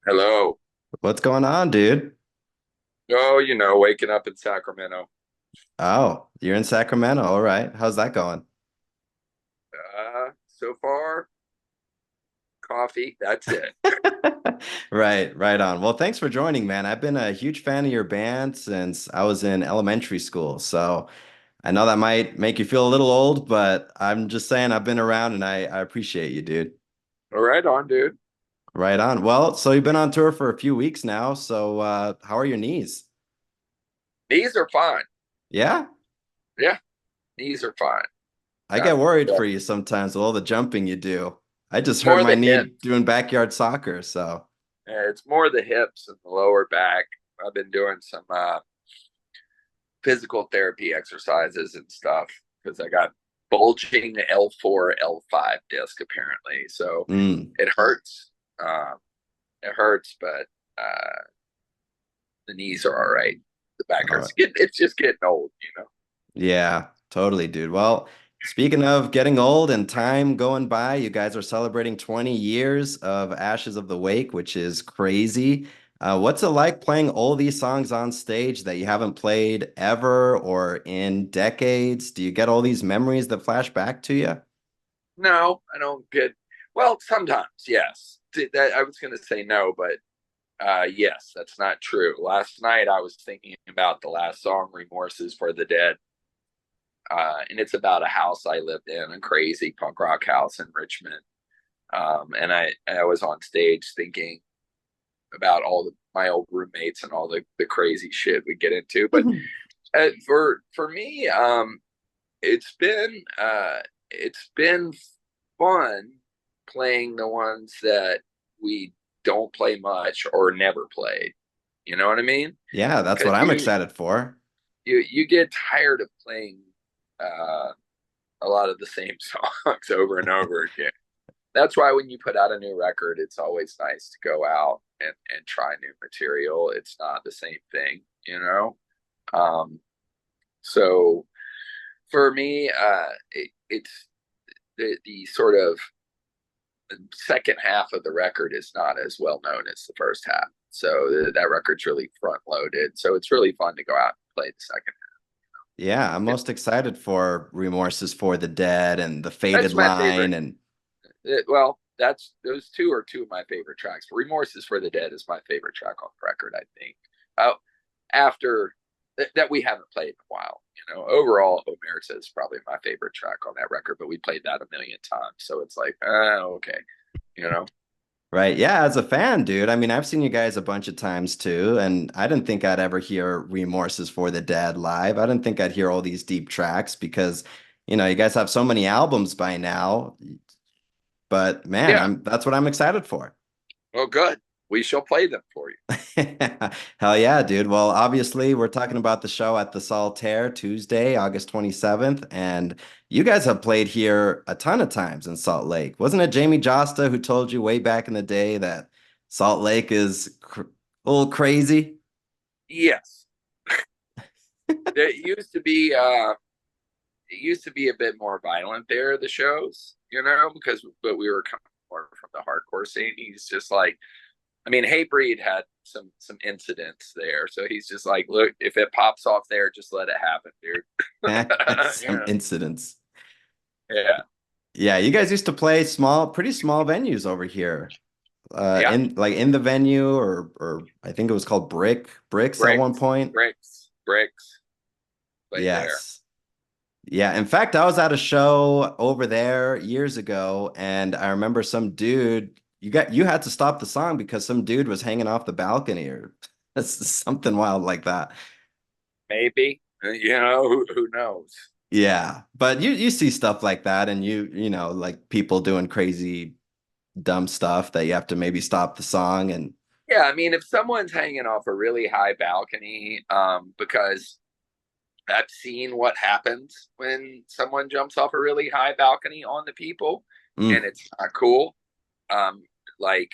Hello. What's going on, dude? Oh, waking up in Sacramento. Oh, you're in Sacramento. All right. How's that going? So far, coffee. That's it. Right on. Well, thanks for joining, man. I've been a huge fan of your band since I was in elementary school. So I know that might make you feel a little old, but I'm just saying I've been around and I appreciate you, dude. All right, on, dude. Right on. Well, so you've been on tour for a few weeks now. So how are your knees? Knees are fine. Yeah? Yeah, knees are fine. I Yeah, get worried yeah. for you sometimes with all the jumping you do. I just hurt More my the knee hips. doing backyard soccer, so. It's more the hips and the lower back. I've been doing some physical therapy exercises and stuff because I got bulging L4, L5 disc apparently. So Mm. it hurts. Um, it hurts, but uh, the knees are all right. The back All right. hurts. It's just getting old. Yeah, totally, dude. Well, speaking of getting old and time going by, you guys are celebrating 20 years of Ashes of the Wake, which is crazy. What's it like playing all these songs on stage that you haven't played ever or in decades? Do you get all these memories that flash back to you? No, I don't get. Well, sometimes, yes. I was going to say no, but yes, that's not true. Last night I was thinking about the last song, "Remorses for the Dead," and it's about a house I lived in, a crazy punk rock house in Richmond. And I was on stage thinking about my old roommates and all the crazy shit we get into. But for me, it's been uh, it's been fun playing the ones that we don't play much or never played. You know what I mean? Yeah, that's what Because I'm excited for. you get tired of playing uh, a lot of the same songs over and over again. That's why when you put out a new record, it's always nice to go out and try new material. It's not the same thing. Um, so for me, it's the sort of the second half of the record is not as well known as the first half. So that record's really front loaded. So it's really fun to go out and play the second. Yeah, I'm It, most excited for Remorses for the Dead and the Faded that's my favorite. Line and Well, that's those two are two of my favorite tracks. "Remorses for the Dead" is my favorite track on the record. I think. Oh, after that we haven't played in a while. Overall, Omerta is probably my favorite track on that record, but we played that a million times, so it's like, okay, you know. right. Yeah, as a fan, dude. I mean, I've seen you guys a bunch of times too, and I didn't think I'd ever hear Remorses for the Dead live. I didn't think I'd hear all these deep tracks because, you guys have so many albums by now. But man, Yeah, I'm that's what I'm excited for. well, good. We shall play them for you. Hell yeah, dude. Well, obviously, we're talking about the show at the Saltaire Tuesday, August 27th, and you guys have played here a ton of times in Salt Lake. Wasn't it Jamie Josta who told you way back in the day that Salt Lake is cr a little crazy? Yes, it used to be a bit more violent there. The shows, because but we were coming more from the hardcore scene. He's just like, I mean, Hatebreed had some incidents there, so he's just like, look, if it pops off there, just let it happen, dude. Some Yeah, incidents. yeah, Yeah, you guys used to play pretty small venues over here. yeah. In the venue or I think it was called Bricks at one Bricks, point. bricks, played there. Yes. Yeah, in fact, I was at a show over there years ago, and I remember some dude, you had to stop the song because some dude was hanging off the balcony or something wild like that. Maybe, who knows? Yeah, but you see stuff like that, and like people doing crazy dumb stuff that you have to maybe stop the song and Yeah, I mean, if someone's hanging off a really high balcony, because I've seen what happens when someone jumps off a really high balcony on the people, and mm, it's not cool. Um, like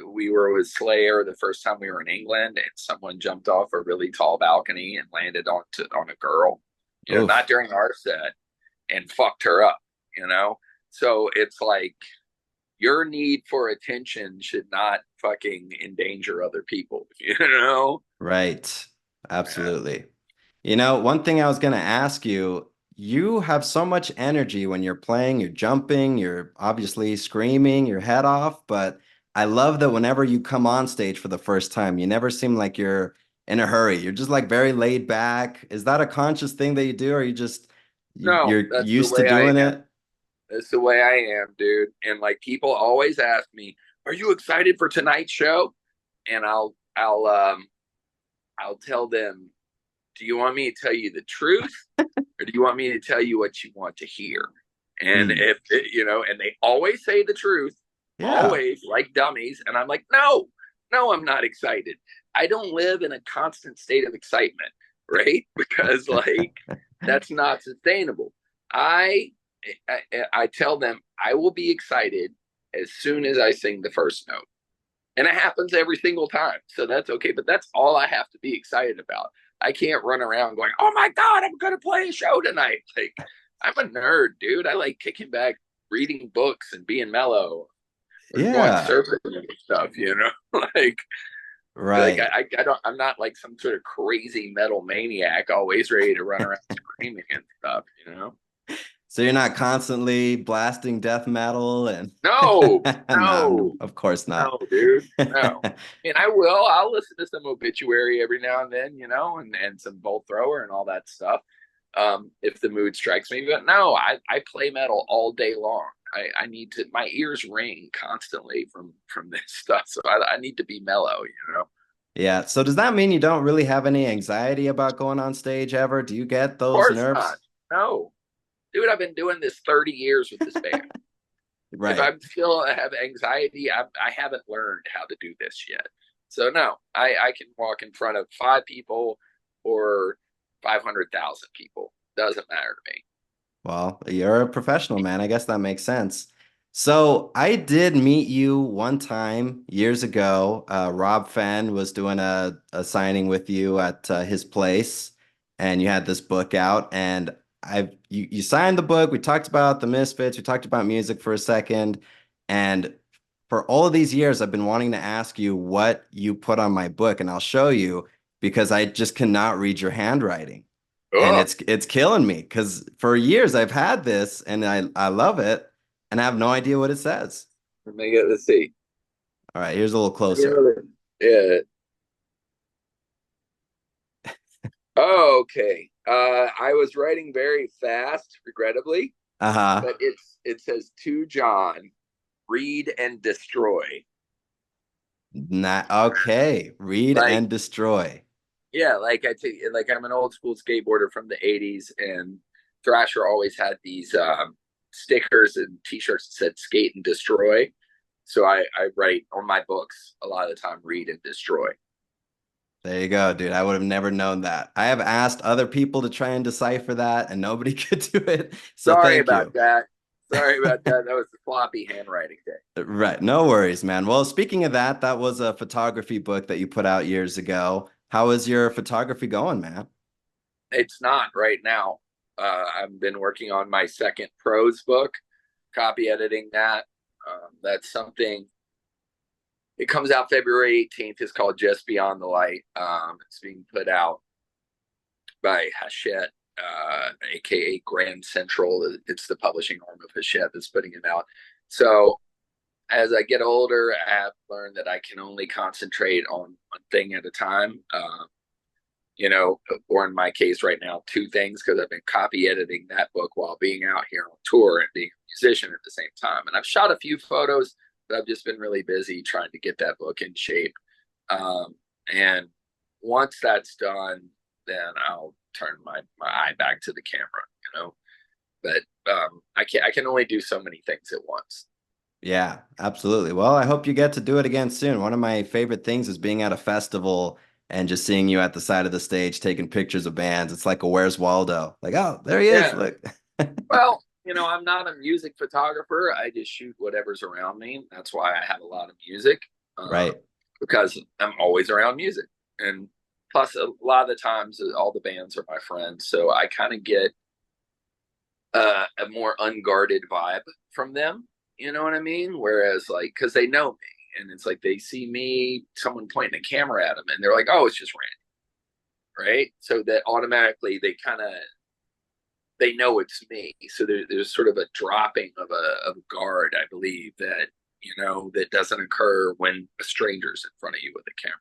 we were with Slayer the first time we were in England, and someone jumped off a really tall balcony and landed on a girl. Not oof. during our set, and fucked her up. So it's like your need for attention should not fucking endanger other people, you know? Right. Yeah. Absolutely. One thing I was going to ask you, you have so much energy when you're playing, you're jumping, you're obviously screaming your head off, but I love that whenever you come on stage for the first time, you never seem like you're in a hurry. You're just like very laid back. Is that a conscious thing that you do, or you just No, you're that's the used to way I doing am. it? That's the way I am, dude. And like people always ask me, "Are you excited for tonight's show?" And I'll tell them, "Do you want me to tell you the truth, or do you want me to tell you what you want to hear?" And Hmm. if and they always say the truth, Yeah. always like dummies. And I'm like, no, no, I'm not excited. I don't live in a constant state of excitement, right? Because like that's not sustainable. I, I tell them I will be excited as soon as I sing the first note. And it happens every single time. So that's okay. But that's all I have to be excited about. I can't run around going, oh my God, I'm going to play a show tonight. Like, I'm a nerd, dude. I like kicking back, reading books and being mellow or going Yeah. surfing and stuff, like, Right. I'm not like some sort of crazy metal maniac always ready to run around screaming and stuff. So you're not constantly blasting death metal and No, no, no, no, of course not. no, dude, no. I mean, I'll listen to some obituary every now and then, and some bolt thrower and all that stuff. If the mood strikes me, but no, I play metal all day long. I need to, my ears ring constantly from this stuff. So I need to be mellow. Yeah. So does that mean you don't really have any anxiety about going on stage ever? Do you get Of those course not. nerves? No, dude, I've been doing this 30 years with this band. If Right. I'm still have anxiety, I haven't learned how to do this yet. So no, I can walk in front of 5 people or 500,000 people. Doesn't matter to me. Well, you're a professional, man. I guess that makes sense. So I did meet you one time years ago. Rob Fenn was doing a signing with you at his place, and you had this book out. And you signed the book. We talked about the Misfits. We talked about music for a second. And for all of these years, I've been wanting to ask you what you put on my book, and I'll show you because I just cannot read your handwriting and Oh, it's killing me because for years I've had this and I love it and I have no idea what it says. let me get the seat. All right, here's a little closer. Yeah. Oh, okay. I was writing very fast, regrettably, Uh-huh. but it says to John, read and destroy. Not okay. Read Like, and destroy. yeah, like I'm an old school skateboarder from the '80s, and Thrasher always had these stickers and T-shirts that said "skate and destroy." So I write on my books a lot of the time, read and destroy. There you go, dude. I would have never known that. I have asked other people to try and decipher that and nobody could do it. So Sorry thank about you. that. Sorry about that. That was the floppy handwriting day. Right. No worries, man. Well, speaking of that, that was a photography book that you put out years ago. How is your photography going, man? It's not right now. I've been working on my second prose book, copy editing that. That's something. It comes out February 18th. It's called Just Beyond the Light. It's being put out by Hachette, aka Grand Central. It's the publishing arm of Hachette that's putting it out. So as I get older, I have learned that I can only concentrate on one thing at a time. Or in my case right now, two things because I've been copy editing that book while being out here on tour and being a musician at the same time. And I've shot a few photos, but I've just been really busy trying to get that book in shape. And once that's done, then I'll turn my eye back to the camera. But I can only do so many things at once. Yeah, absolutely. Well, I hope you get to do it again soon. One of my favorite things is being at a festival and just seeing you at the side of the stage taking pictures of bands. It's like a Where's Waldo? Like, oh, there he is. Yeah. Look. Well, I'm not a music photographer. I just shoot whatever's around me. That's why I have a lot of music, uh, Right. because I'm always around music. And plus, a lot of the times, all the bands are my friends. So I kind of get a more unguarded vibe from them. You know what I mean? Whereas like, because they know me, and it's like they see me, someone pointing a camera at them, and they're like, "Oh, it's just Randy," right? So that automatically they know it's me. So there's sort of a dropping of a guard, I believe, that that doesn't occur when a stranger's in front of you with a camera.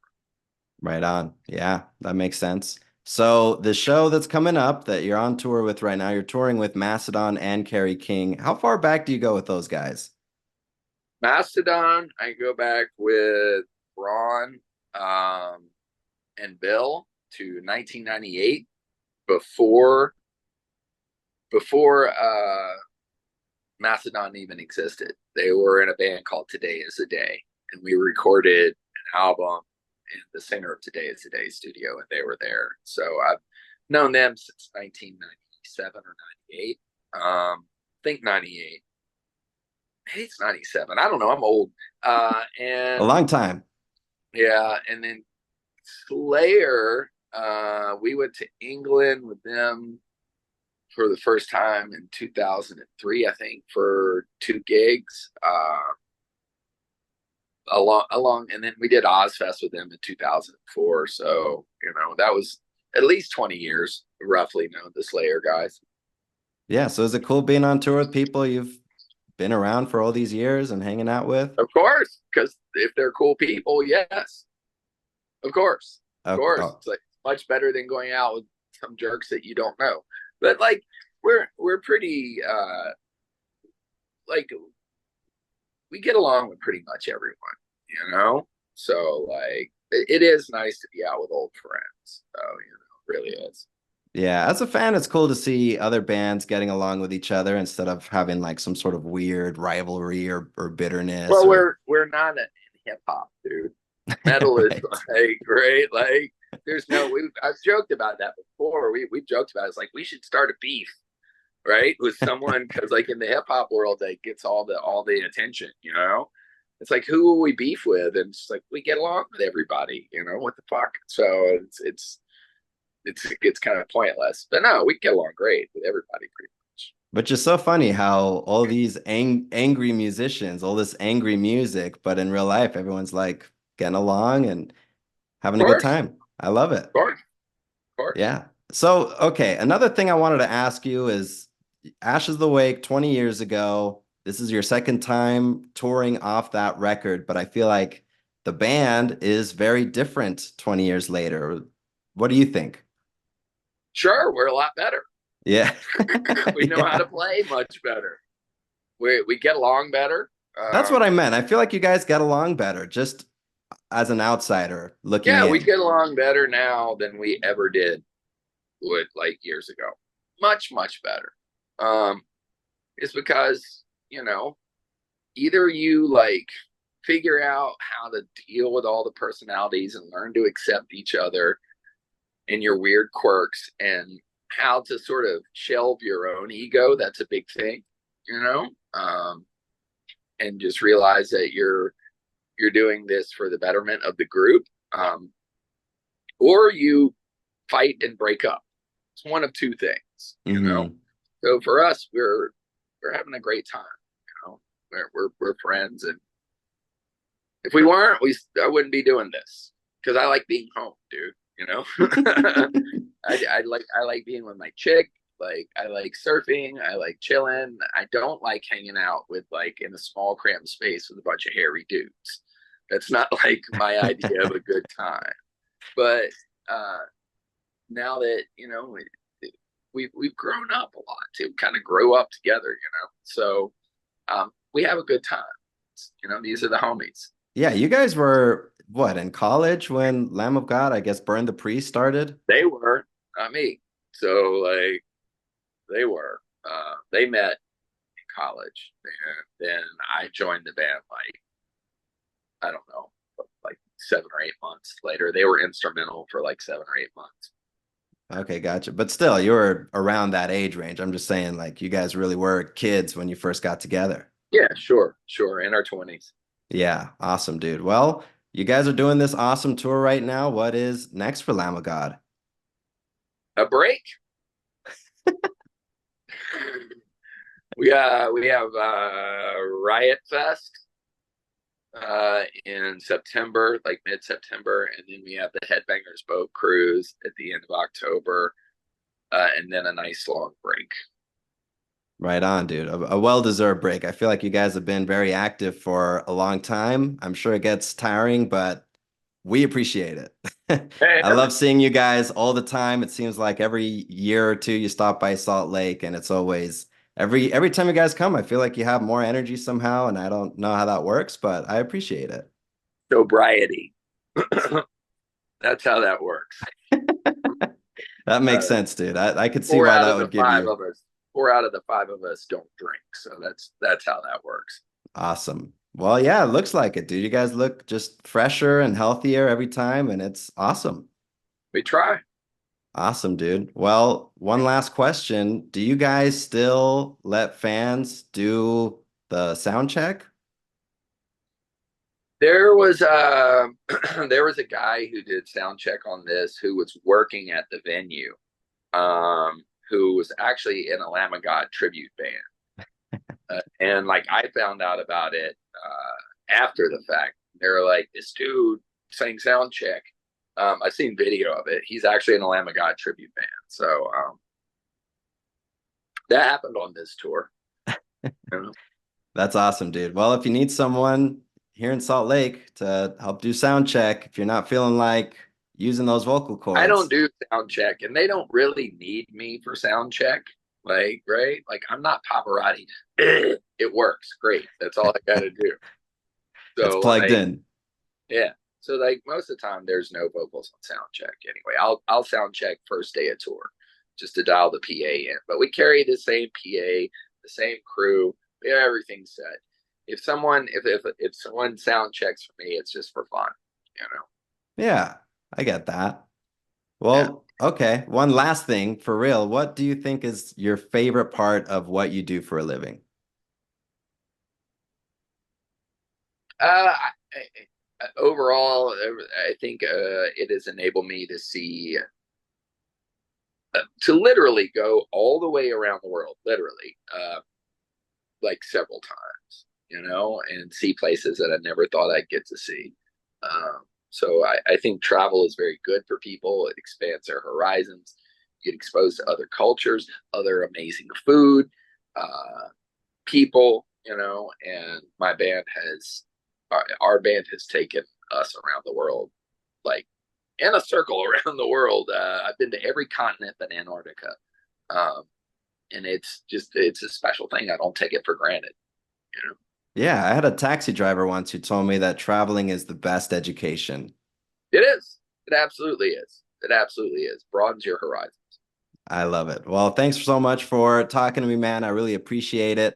Right on. Yeah, that makes sense. So the show that's coming up that you're on tour with right now, you're touring with Mastodon and Kerry King. How far back do you go with those guys? Mastodon, I go back with Ron um, and Bill to 1998 before Mastodon even existed. They were in a band called Today Is a Day, and we recorded an album in the Singer of Today Is a Day studio, and they were there. So I've known them since 1997 or 98. I think 98. Maybe it's 97. I don't know. I'm old. A And long time. yeah, and then Slayer, we went to England with them for the first time in 2003, I think, for 2 gigs. Along, and then we did Ozfest with them in 2004. So that was at least 20 years, roughly. Known the Slayer guys, Yeah, so is it cool being on tour with people you've been around for all these years and hanging out with? of course, because if they're cool people, yes, of Oh, course, oh, it's like much better than going out with some jerks that you don't know. But like, we're pretty like we get along with pretty much everyone. So like it is nice to be out with old friends. So it really is. yeah. As a fan, it's cool to see other bands getting along with each other instead of having like some sort of weird rivalry or bitterness Well, or we're not in hip hop, dude. Metal is right. like great. Like there's no I've joked about that before. We've joked about it. It's like we should start a beef, right, with someone, because like in the hip hop world, that gets all the attention. It's like, who will we beef with? And it's like we get along with everybody. What the fuck? So it's kind of pointless. But no, we get along great with everybody pretty much. But just so funny how all these angry musicians, all this angry music, but in real life, everyone's like getting along and having Of a good course, time. I love of it. course, of course. Yeah. So, okay, another thing I wanted to ask you is Ashes of the Wake 20 years ago. This is your second time touring off that record, but I feel like the band is very different 20 years later. What do you think? Sure, we're a lot better. Yeah. We know how to Yeah. play much better. We get along better. That's what I meant. I feel like you guys get along better, just as an outsider looking Yeah, we in. get along better now than we ever did with like years ago. Much, much better. Um, it's because, either you like figure out how to deal with all the personalities and learn to accept each other and your weird quirks, and how to sort of shelve your own ego. That's a big thing, you know, um, and just realize that you're doing this for the betterment of the group, or you fight and break up. It's one of two things. Hmm. So for us, we're having a great time. We're friends, and if we weren't, I wouldn't be doing this, because I like being home, dude. I like being with my chick. Like I like surfing. I like chilling. I don't like hanging out with like in a small cramped space with a bunch of hairy dudes. That's not like my idea of a good time. But uh, now that we've grown up a lot to kind of grow up together. So we have a good time. These are the homies. Yeah, you guys were what, in college when Lamb of God, I guess, Burn the Priest started? They were, not me. So like they were. They met in college, and then I joined the band like, I don't know, like 7 or 8 months later. They were instrumental for like 7 or 8 months. Okay, gotcha. But still, you were around that age range. I'm just saying, like, you guys really were kids when you first got together. Yeah, sure, sure. In our 20s. Yeah, awesome, dude. Well, you guys are doing this awesome tour right now. What is next for Lamb of God? A break. We have Riot Fest in September, like mid-September, and then we have the Headbangers Boat Cruise at the end of October, and then a nice long break. Right on, dude. A well-deserved break. I feel like you guys have been very active for a long time. I'm sure it gets tiring, but we appreciate it. I And love seeing you guys all the time. It seems like every year or two you stop by Salt Lake, and it's always every time you guys come, I feel like you have more energy somehow, and I don't know how that works, but I appreciate it. sobriety. That's how that works. That makes Uh, sense, dude. I could see four why out that of the would give five you of us, 4 out of the 5 of us don't drink, so that's how that works. awesome. Well, yeah, it looks like it, dude. You guys look just fresher and healthier every time, and it's awesome. We try. Awesome, dude. Well, one last question. Do you guys still let fans do the sound check? There was there was a guy who did sound check on this who was working at the venue, who was actually in a Lamb of God tribute band. And like I found out about it after the fact. They were like, this dude sang sound check. I've seen video of it. He's actually in a Lamb of God tribute band. So that happened on this tour. You know? That's awesome, dude. Well, if you need someone here in Salt Lake to help do sound check, if you're not feeling like using those vocal I don't cords, do sound check, and they don't really need me for sound check. Like, right? Like, I'm not paparazzi. It works great. That's all I got to do. it's So, plugged like, in. yeah. So, like, most of the time, there's no vocals on sound check anyway. I'll sound check first day of tour just to dial the PA in. But we carry the same PA, the same crew. We have everything set. If someone sound checks for me, it's just for fun, you know. Yeah, I get that. Yeah. Well, okay. One last thing for real. What do you think is your favorite part of what you do for a living? Overall, I think it has enabled me to see, to literally go all the way around the world, literally, like several times, and see places that I never thought I'd get to see. So I think travel is very good for people. It expands their horizons. You get exposed to other cultures, other amazing food, people, and our band has taken us around the world, like in a circle around the world. I've been to every continent but Antarctica. Um, and it's a special thing. I don't take it for granted, you know. Yeah, I had a taxi driver once who told me that traveling is the best education. It is. It absolutely is. It absolutely is. Broadens your horizons. I love it. Well, thanks so much for talking to me, man. I really appreciate it.